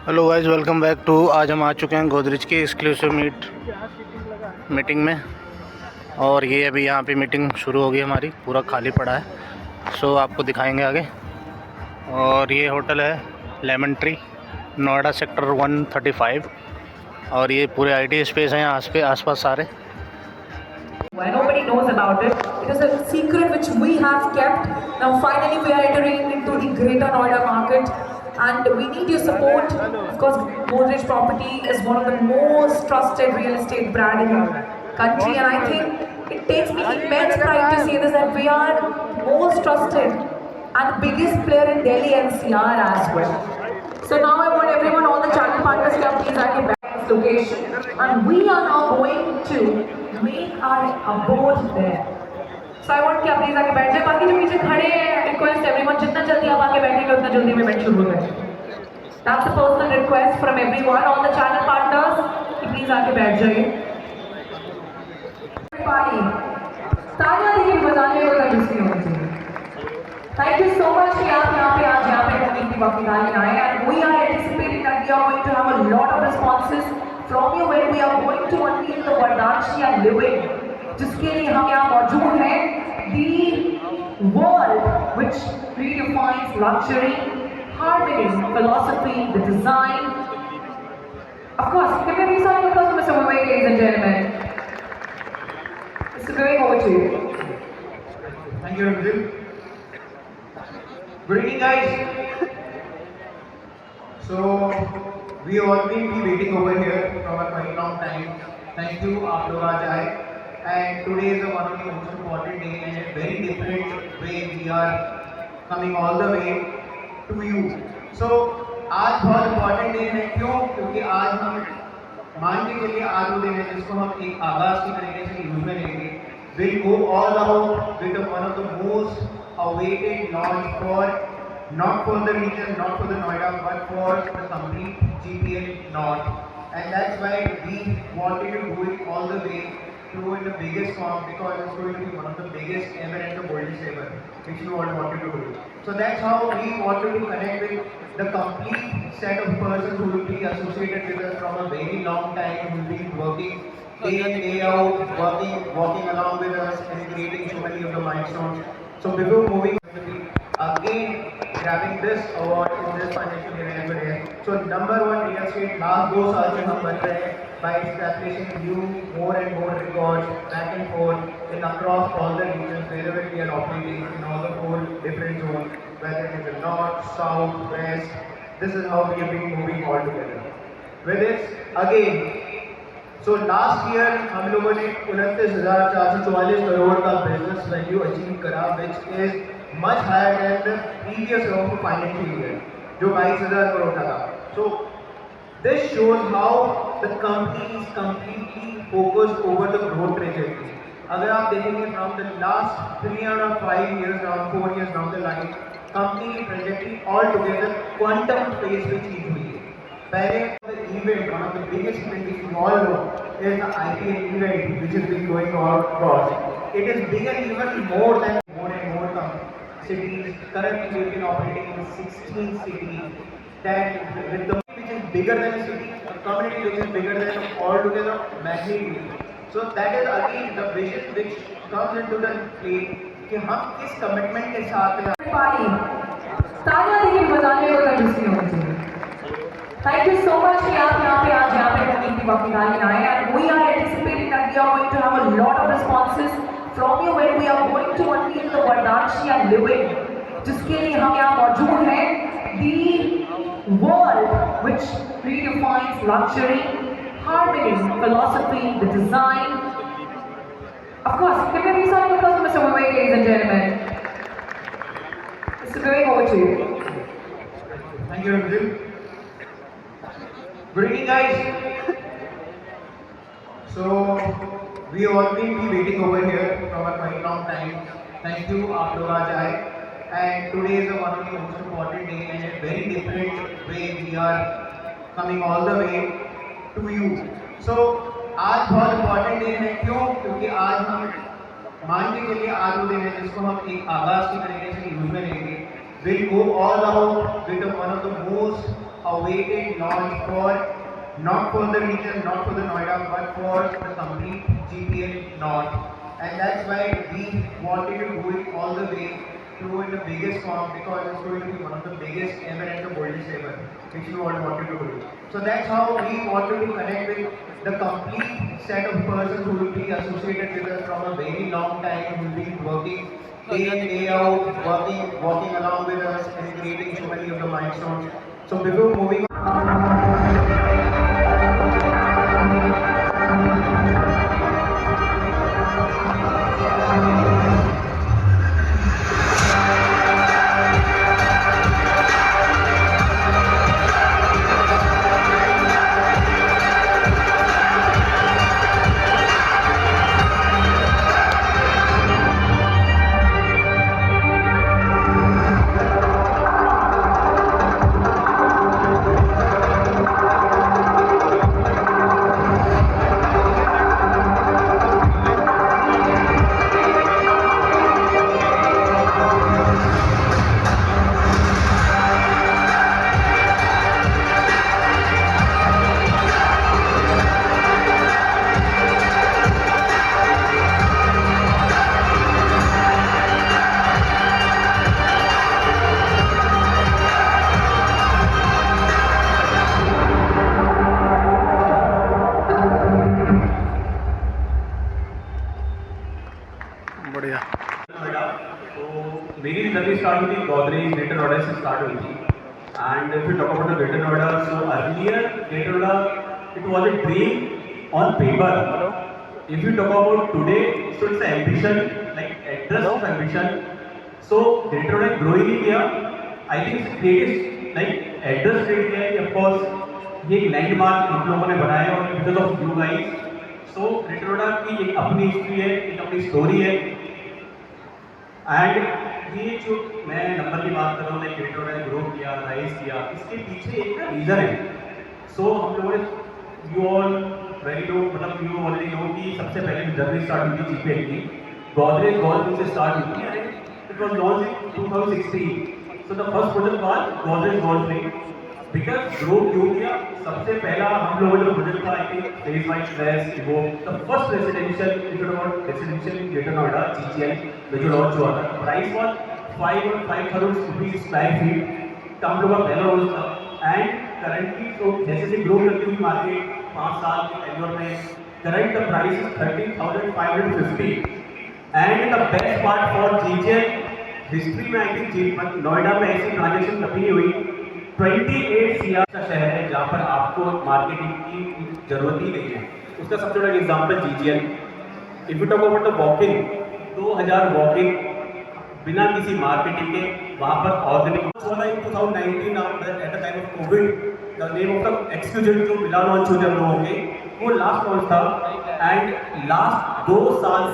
Hello guys, welcome back to. आज हम आ चुके हैं गोदरेज की एक्सक्लूसिव मीटिंग में। और ये अभी यहाँ पे मीटिंग शुरू होगी हमारी, पूरा खाली पड़ा है। सो आपको दिखाएंगे आगे। और ये होटल है लेमन ट्री, नोएडा सेक्टर 135। और ये पूरे आईटी स्पेस हैं आसपास सारे। Why nobody knows about it? It is a secret which we have kept. Now finally we are entering into the greater Noida market and we need your support. Of course, Godrej Property is one of the most trusted real estate brand in the country, and I think it takes me immense pride to say this, that we are most trusted and biggest player in Delhi NCR as well. So now I want everyone, all the channel partners, to please at the back location, and we are now going to make our abode there. So I want कि आप please आके बैठ जाए। बाकी जो पीछे खड़े हैं, रिक्वेस्ट एवरीवन, जितना जल्दी आप आके बैठेंगे उतना जल्दी में इवेंट शुरू करें। That's a personal request from everyone, all the channel partners, कि प्लीज आके बैठ जाइए। तालियां देखिए बजाने को कंजूसी होनी चाहिए। Thank you so much कि आप यहाँ पे आज यहाँ पे मीटिंग की वक्ताएं आए, and we are anticipating that we are going to have a lot of responses from you when we are going to unveil the Vardanshia living, जिसके लिए हम यहाँ मौजूद हैं। The world which redefines luxury, harmony, philosophy, the design. Of course, give me a reason to close, Mr. Mumbai, ladies and gentlemen. Mr. Vivek, over to you. Thank you, Ranjit. Good evening, guys. So, we all been waiting over here for a quite long time. Thank you, आप लोग आज आए. And today is one of the most important day, and in a very different way we are coming all the way to you. So, आज बहुत important day है, क्यों? क्योंकि आज हम मान के चलिए आज वो दिन है जिसको हम एक आगाज की तरीके से यूज में लेंगे. We'll go all out with one of the most awaited launch for not for the region, not for the Noida, but for the complete GPL North. And that's why we wanted to do it all the way through in the biggest form, because it's going to be one of the biggest ever and the boldest ever, which we all wanted to do. So that's how we wanted to connect with the complete set of persons who will be associated with us from a very long time, who will be working day in, day out, walking along with us and creating so many of the milestones. So before moving on, again grabbing this award in this financial year ever here. So number one real estate last 2 साल से हम बन रहे हैं by establishing new more and more records back and forth in across all the regions wherever we are operating in all the 4 different zones, whether it is the north, south, west. This is how we have been moving all together. With this again. So last year हम लोगों ने 29,444 करोड़ का business value achieve करा, which is much higher than the previous year of financial year, जो 22,000 करोड़ का था. So this shows how the company is completely focused over the growth trajectory. अगर आप देखेंगे from the last 3 or 5 years, around 4 years down the line, company की trajectory all together quantum phase में चीज हुई है. पहले event, one of the biggest events which we all know is the IPL event which has been going on across. It is bigger even more than more and more cities. Currently we have been operating in 16 cities. That with the which is bigger than a city, a community which is bigger than altogether magnitude. So that is again the vision which comes into the play कि हम किस commitment के साथ हैं. तालियां देखिए बजाने को कंजूसी होनी चाहिए. Thank you so much कि आप यहाँ पे आज यहाँ पे मीटिंग की वक्ताएं आए, and we are anticipating that we are going to have a lot of responses from you when we are going to unveil the Vardanshia living, जिसके लिए हम यहाँ मौजूद हैं. The world which redefines luxury, harmony, philosophy, the design. Of course, give me a reason to close, Mr. Mumbai, ladies and gentlemen. Mr. Vivek, over to you. Thank you, Ranjit. Good evening, guys. So we all been waiting over here for a quite long time. Thank you, आप लोग आज आए. And today is one of the most important day, and in a very different way we are coming all the way to you. So आज बहुत important day है, क्यों? क्योंकि आज हम मान के चलिए आज वो दिन है जिसको हम एक आगाज की तरीके से यूज में लेंगे. We'll go all out with one of the most awaited launch for not for the region, not for the Noida, but for the complete GPL North. And that's why we wanted to do it all the way through in the biggest form because it's going to be one of the biggest ever and the boldest ever, which we all wanted to do. So that's how we wanted to connect with the complete set of persons who will be associated with us from a very long time, who will be working day in, day out, walking along with us and creating so many of the milestones. So before moving बढ़िया। नोएडा तो मेरी journey start हुई थी Godrej greater Noida से start हुई थी and if you talk about the greater Noida so earlier greater Noida it was a dream on paper if you talk about today so it's ambition like address of ambition so greater Noida growing in India I think create like address create किया है of course ये एक landmark हम लोगों ने बनाया है और because of you guys so greater Noida की एक अपनी हिस्ट्री है एक अपनी स्टोरी है एंड ये जो मैं नंबर की बात कर रहा हूँ लाइक ग्रेटर ने ग्रो किया राइज किया इसके पीछे एक रीज़न है सो हम लोगों ने यू ऑल वेरी नो मतलब यू ऑलरेडी नो कि सबसे पहले जर्नी स्टार्ट हुई थी जीपीएल की गोदरेज गोल्ड से स्टार्ट हुई थी and it was launch in 2016 so the first project was Godrej gold because grow क्यों किया सबसे पहला हम लोगों का प्रोजेक्ट था I think phase wise flash वो the first residential in greater Noida GGL जो लॉन्च हुआ था price was 5,000 rupees square feet का हम लोग का पहला रोज था एंड करंटली तो जैसे जैसे ग्रो करती हुई मार्केट 5 साल के टेन्योर में current the price is 13,550 and the best part for GGL history में आई थिंक नोएडा में ऐसी ट्रांजेक्शन कभी नहीं हुई 28 सीआर का शहर है जहाँ पर आपको मार्केटिंग की जरूरत ही नहीं है उसका सबसे बड़ा example GGL if you talk about the walking 2000 walking बिना किसी मार्केटिंग के वहाँ पर organic 2019 at the time of COVID the name of the exclusive जो बिना लॉन्च हुए हम लोगों के वो लास्ट लॉन्च था एंड लास्ट 2 साल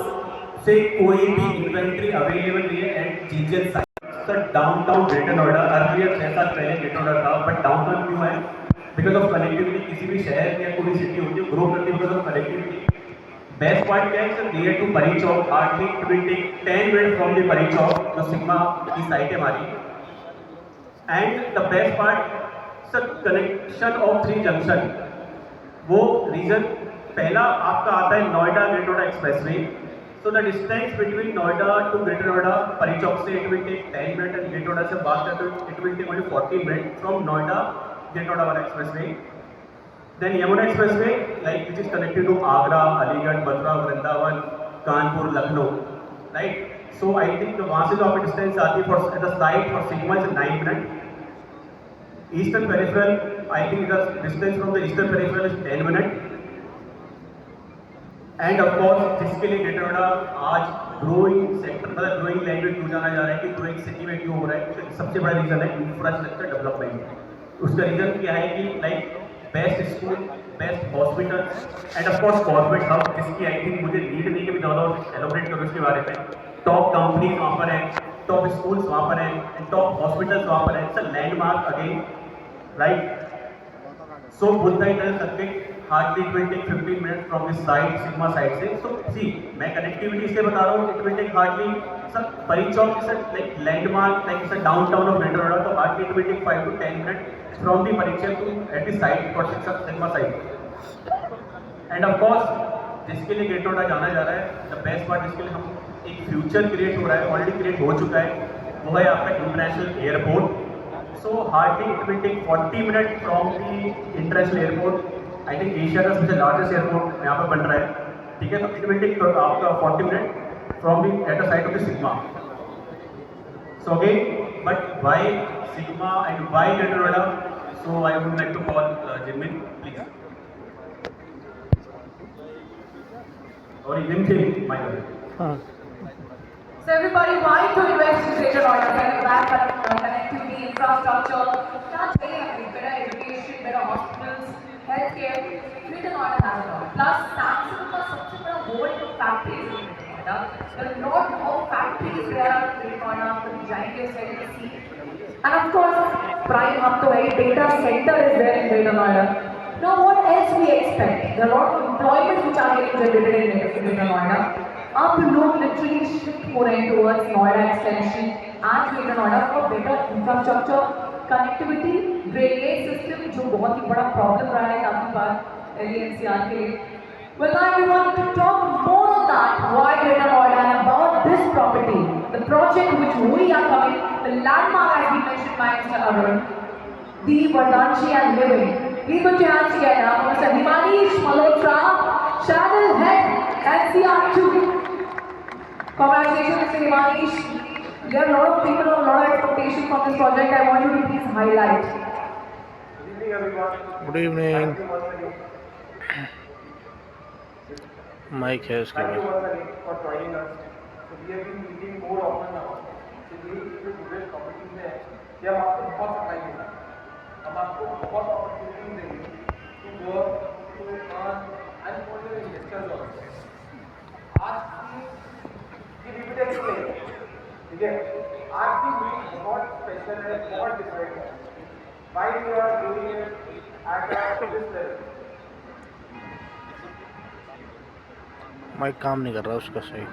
से कोई भी इन्वेंट्री अवेलेबल नहीं है at GGL site downtown greater Noida earlier 6 साल पहले ग्रेटर नोएडा था बट डाउनटाउन क्यों है बिकॉज ऑफ कनेक्टिविटी किसी भी शहर या कोई सिटी होती है ग्रो करती है because of connectivity best point क्या है sir near to Pari Chowk hardly it will take 10 minute from the Pari Chowk जो सिग्मा की साइट है हमारी and the best part sir connection of 3 junction वो रीजन पहला आपका आता है Noida greater Noida expressway So the distance between Noida to Greater Noida, Pari Chowk se it will take 10 minutes and Greater Noida se baat kare to it will take only 40 minutes from Noida Greater Noida Expressway. Then Yamuna Expressway, like which is connected to Agra, Aligarh, Mathura, Vrindavan, Kanpur, Lucknow, right? So I think वहाँ से जो आपकी distance आती है for at the site for Sigma is 9 minutes. Eastern peripheral, I think the distance from the eastern peripheral is 10 minutes. End of course जिसके लिए greater Noida आज growing sector मतलब ग्रोइंग लैंड में क्यों जाना जा रहा है कि ग्रोइंग सिटी में क्यों हो रहा है उसका सबसे बड़ा रीज़न है इंफ्रास्ट्रक्चर डेवलपमेंट उसका रीज़न क्या है कि like best school best hospital end of course corporate hub जिसकी आई थिंक मुझे नीड नहीं कि मैं ज़्यादा एलोबरेट करूँ इसके बारे में टॉप कंपनीज वहाँ पर है टॉप स्कूल्स वहाँ पर है एंड टॉप हॉस्पिटल्स वहाँ पर है it's a landmark again right so Buddha it subject hardly it will take 15 minutes from this side, Sigma side से. So see, मैं connectivity इसलिए बता रहा हूँ, it will take hardly, sir, Pari Chowk is a like landmark, like it's a downtown of Greater Noida, so hardly it will take 5 to 10 minutes from the Pari Chowk to at the side for Sigma side. And of course, जिसके लिए greater Noida जाना जा रहा है, the best part जिसके लिए हम एक फ्यूचर क्रिएट हो रहा है, ऑलरेडी क्रिएट हो चुका है, वो है आपका international airport. So hardly it will take 40 minute from the international airport. I think Asia का सबसे लार्जेस्ट एयरपोर्ट यहाँ पर बन रहा है, ठीक है. तो इट विल टेक आपका 40 minute from the at the side of the sigma. So again, but why sigma and why greater Noida? So I would like to call जिमिन प्लीज. और even my God. So everybody, why to invest in Greater Noida? Connectivity, infrastructure, can't tell you, better education, better hospitals, healthcare. Greater Noida has it all. Plus, Samsung का सबसे बड़ा world of factories in Greater Noida. There are lot of factories there are in Greater Noida. तो जाएंगे उसे see. And of course, prime hub तो है, data center is there in Greater Noida. Now, what else we expect? There are a lot of employments which are getting generated in Greater Noida. अब लोग literally shift हो रहे हैं towards Noida extension and Greater Noida for better infrastructure, connectivity, drainage system जो बहुत ही बड़ा problem रहा है काफी बार NCR के लिए. Well, now we want to talk more on that. Why Greater Noida and about this property, the project which we are coming, the landmark as we mentioned by Mr. Arun, the Vardanshi and living. Please put your hands together for Mr. Himanish Malhotra, Channel Head, NCR2. Congratulations, Mr. Himanish. There are a lot of people and a lot of expectations from this project. I want you to please highlight. Good evening, everyone. Good evening. Thank you once again. Mike है उसके Thank you बाद. once again for joining us. So we have been meeting more often now. So यही जो Godrej Properties में है, ये हम आपको बहुत सप्लाई देंगे. हम आपको बहुत अपॉर्चुनिटीज देंगे to work, to earn and for your investors also. आज की डिविडेंड प्ले, ठीक है, आज की मीट बहुत स्पेशल है, बहुत डिफरेंट है. Why we are doing it at this level? Mike काम नहीं कर रहा उसका सही.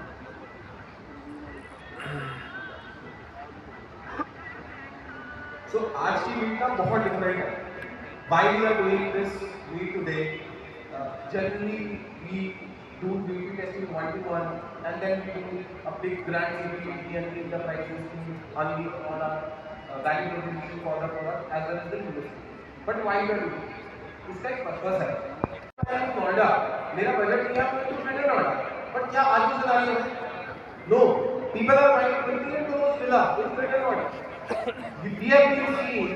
So आज की मीट ना बहुत डिफरेंट है. Why we are doing this meet today? Generally we do beauty testing 1-to-1 and then we do a big grand CBT and give the prices to unleash all our value proposition for the product as well as the industry. But why we are doing it? इसका एक purpose है. नोएडा, मेरा budget नहीं है तो greater Noida. But क्या आज की सिनेरियो है? No. People are buying 20 crores villa in Greater Noida. We have been seeing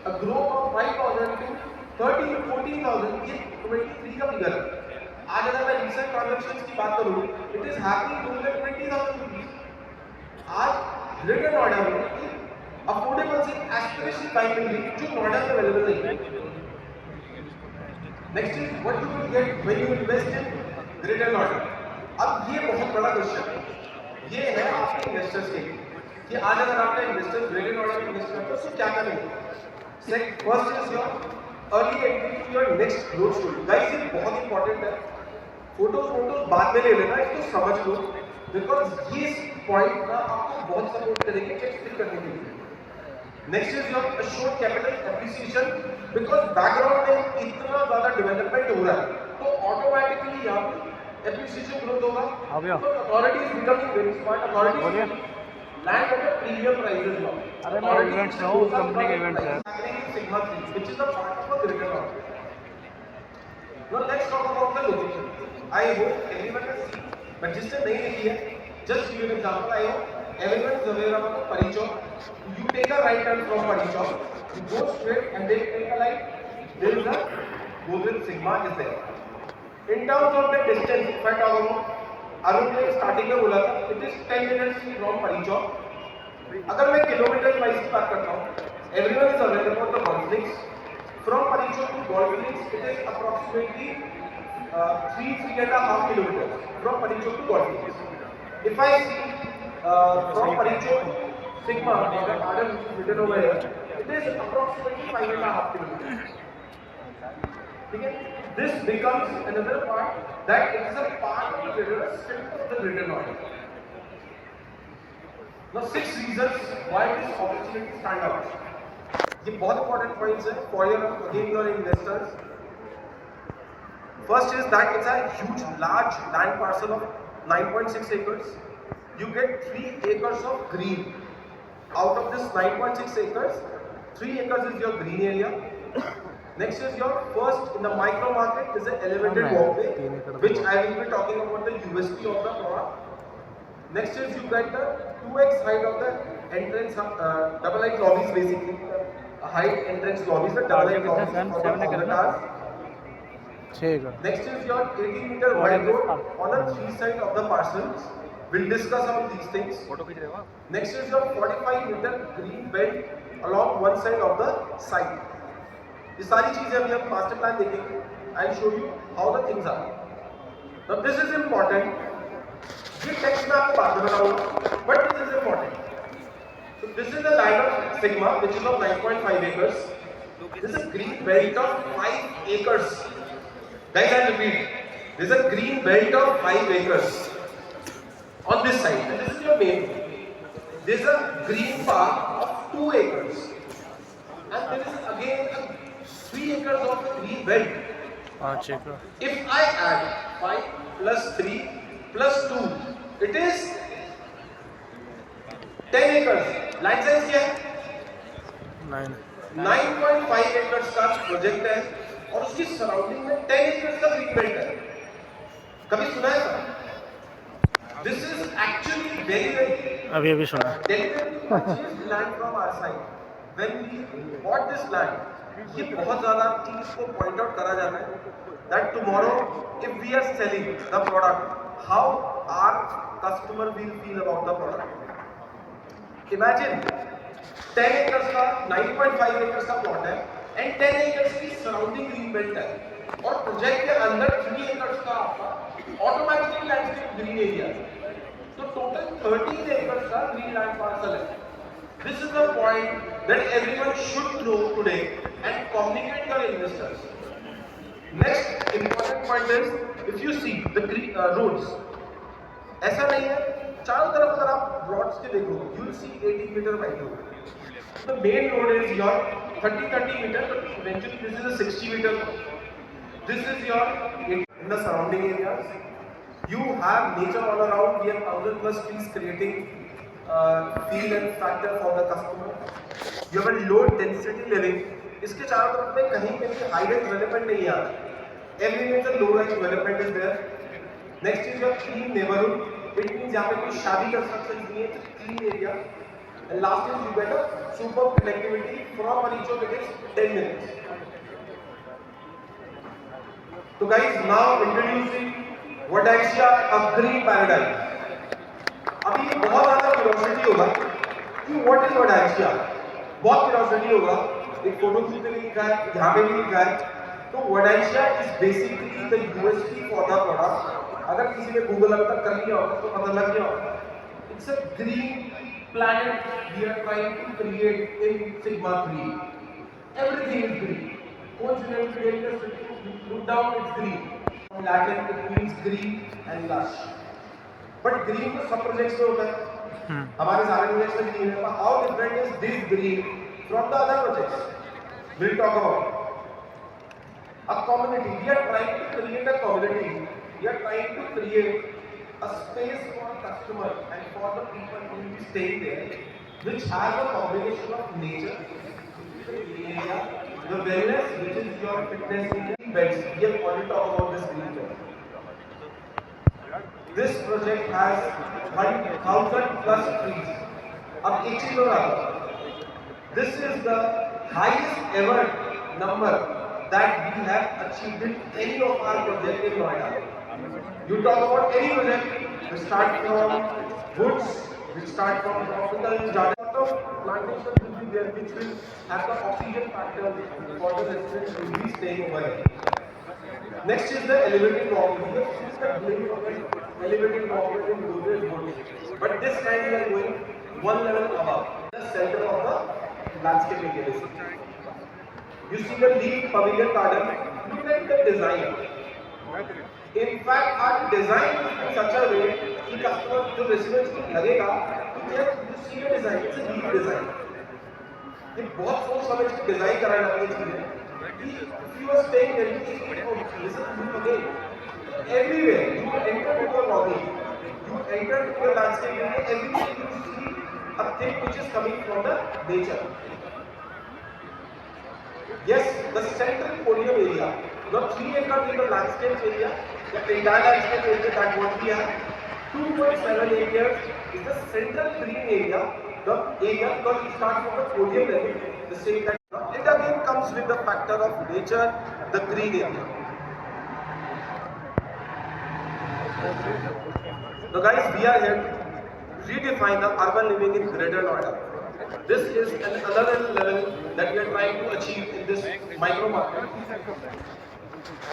a growth of 5,000 to 13,000-14,000. ये 23 का फिगर है. आज अगर मैं recent transactions की बात करूँ, it is happening to like 20,000 rupees. आज Greater Noida में affordable से aspirational buying मिल रही जो नोएडा में available नहीं है. Next is what you will get when you invest in Greater Noida. अब ये बहुत बड़ा क्वेश्चन है. ये है आपके इन्वेस्टर्स के लिए कि आज अगर आपका इन्वेस्टर ग्रेटर नोएडा में इन्वेस्ट करता है तो क्या करेंगे? First is your early entry to your next growth story. Guys ये बहुत इंपॉर्टेंट है. फोटोज बाद में ले लेना, इसको समझ लो बिकॉज ये पॉइंट ना आपको बहुत सपोर्ट करेंगे चेक फिल करने के लिए. Next is your assured capital appreciation because background में इतना ज़्यादा डेवलपमेंट हो रहा है तो ऑटोमेटिकली यहाँ पे एप्रिसिएशन ग्रोथ होगा. Authority is becoming very smart. Authority land at premium prices now. अरे मैं इवेंट्स ना उस कंपनी के इवेंट्स है. Sigma 3 which is the part of greater Noida. Now let's talk about the location. I hope everyone has seen, but जिसने नहीं देखी है just give an example. I hope everyone is aware about परी चौक. You take a right turn from Pari Chowk, you go straight and then take a right. There is a Godrej Sigma is there. In terms of the distance, if I talk about, Arun ने starting में बोला था, it is 10 minutes from Pari Chowk. अगर मैं kilometre wise की बात करता हूँ, everyone is aware about the golf links. From Pari Chowk to golf links, it is approximately 3.5 kilometers from Pari Chowk to golf links. If I see from Pari Chowk to Sigma, the garden which is written over here, it is approximately 5.5 kilometers. Okay? This becomes another part that it is a part of the RERA strength of the written order. Now 6 reasons why this opportunity stand out. ये बहुत important points है for your investors. First is that it's a huge, large land parcel of 9.6 acres. You get 3 acres of green. Out of this 9.6 acres, 3 acres is your green area. Next is your first in the micro market is an elevated walkway, which I will be talking about the USP of the product. Next is you get the 2x height of the entrance, double height lobbies basically. Height entrance lobbies, the double height lobbies for the cars. Next is your 18-meter wide road on a 3 side of the parcels. We'll discuss about these things. Next is your 45-meter green belt along one side of the site. ये सारी चीजें अभी हम master plan देखेंगे. I'll show you how the things are. Now this is important. ये text में आपको बाद में बताऊंगा, but this is important. So this is the line of Sigma, which is of 9.5 acres. This is a green belt of 5 acres. Guys, I repeat, there is a green belt of 5 acres on this side. And this is your main. There is a green park of 2 acres. And there is again 3 acres of green belt. If I add 5 plus 3 plus 2, it is 10 acres. Line size क्या है? 9.5 acres का project है और उसकी surrounding में 10 acres का green belt है. कभी सुना है sir? This is actually very अभी सुना. deliberately purchased land from our side. When we bought this land, ये बहुत ज़्यादा चीज़ को point out करा जाता है that tomorrow if we are selling the product, how our customer will feel about the product. Imagine 10 acres का 9.5 acres का plot है and 10 acres की surrounding green belt है और प्रोजेक्ट के अंदर 3 acres का आपका automatically landscape green area है. तो total 13 acres का green land parcel है. This is the point that everyone should know today and communicate your investors. Next important point is if you see the roads. ऐसा नहीं है चारों तरफ अगर आप roads के देखो, you will see 18 meter wide road. The main road is your 30 meter, but eventually this is a 60 meter. This is your in the surrounding areas. You have nature all around. We have 1,000 plus trees creating feel and factor for the customer. You have a low density living. इसके चारों तरफ में कहीं पे भी high rise development नहीं है. Everywhere the low rise development is there. Next is your clean neighborhood. It means यहाँ पे कोई शादी construction नहीं है, it's a clean area. And last is you get a superb connectivity from Aricho within 10 minutes. So guys, now introducing Godrej Arden paradigm. अभी ये बहुत ज़्यादा curiosity होगा कि what is Godrej Arden? बहुत curiosity होगा. एक फोटो खींच के लिखा है, यहाँ पे भी लिखा है. तो Godrej Arden is basically the USP for the product. अगर किसी ने Google अब तक कर लिया होगा तो पता लग गया होगा. It's a green planet we are trying to create in Sigma 3. Everything is green. Coincidentally, look down, it's green. In Latin, it means green and lush. But green तो सब projects में होता है. हमारे सारे projects में green है. But how different is this green from the other projects? We'll talk about a community. We are trying to create a community. We are trying to create a space for customer and for the people who will be staying there, which has a combination of nature, area, the wellness, which is your fitness area, beds. We have already talked about this green bed. This project has 1,000 plus trees. अब एक चीज और आता, this is the highest ever number that we have achieved in any of our projects in Noida. You talk about any project, we start from woods, we start from tropical garden. A lot of plantations will be there which will have the oxygen factor for the residents who will be staying over here. Next is the elevated walkway. We have seen the blade of an elevated walkway in Godrej, but this time we are going one level above, the center of the landscaping area. You see the leaf pavilion garden. Look implement the design. In fact, our design is in such a way कि customer जो residents को लगेगा कि यार you see the design, it's a neat design. ये बहुत सोच समझ के डिजाइन कराना वाली चीज है कि if you are staying there, this is again everywhere you enter into a lobby, you enter into a landscape area, everywhere you see a thing which is coming from the nature. Yes, the central podium area, the 3 acres in the landscape area, the entire landscape area that what we have, 2.7 acres is the central green area, the area because it starts from the podium level, the same that it again comes with the factor of nature, the green area. Now guys, we are here to redefine the urban living in Greater Noida. This is another level that we are trying to achieve in this micro market.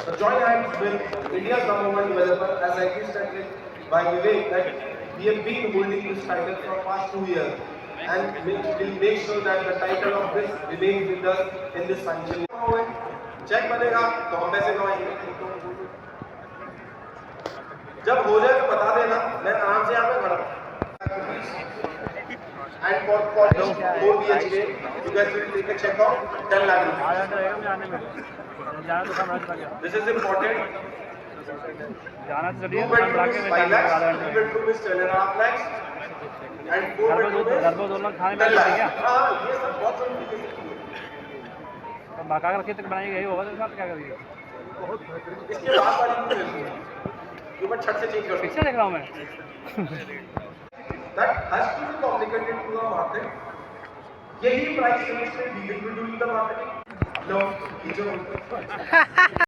The joint hands with India's #1 developer, as I stated by Vivek, that we have been holding this title for past 2 years, and we'll make sure that the title of this remains with us in this financial year. Check बनेगा तो हम पैसे कमाएंगे. जब हो जाए तो बता देना, मैं आराम से यहाँ पे खड़ा. And for this 4 BHK, you guys will take a check of 10 lakh rupees. This is important. 2 bedroom is 5 lakhs, 3 bedroom is 10.5 lakhs, and 4 bedroom is 10 lakhs. हाँ, ये सब बहुत सारी चीजें हैं. बाका का खेत बनाई गई होगा तो क्या करिए? इसके बाद वाली ये मैं छत से चेंज कर पिक्चर देख रहा हूँ मैं. That has to be communicated to the market. यही price range में we will be doing the marketing. No,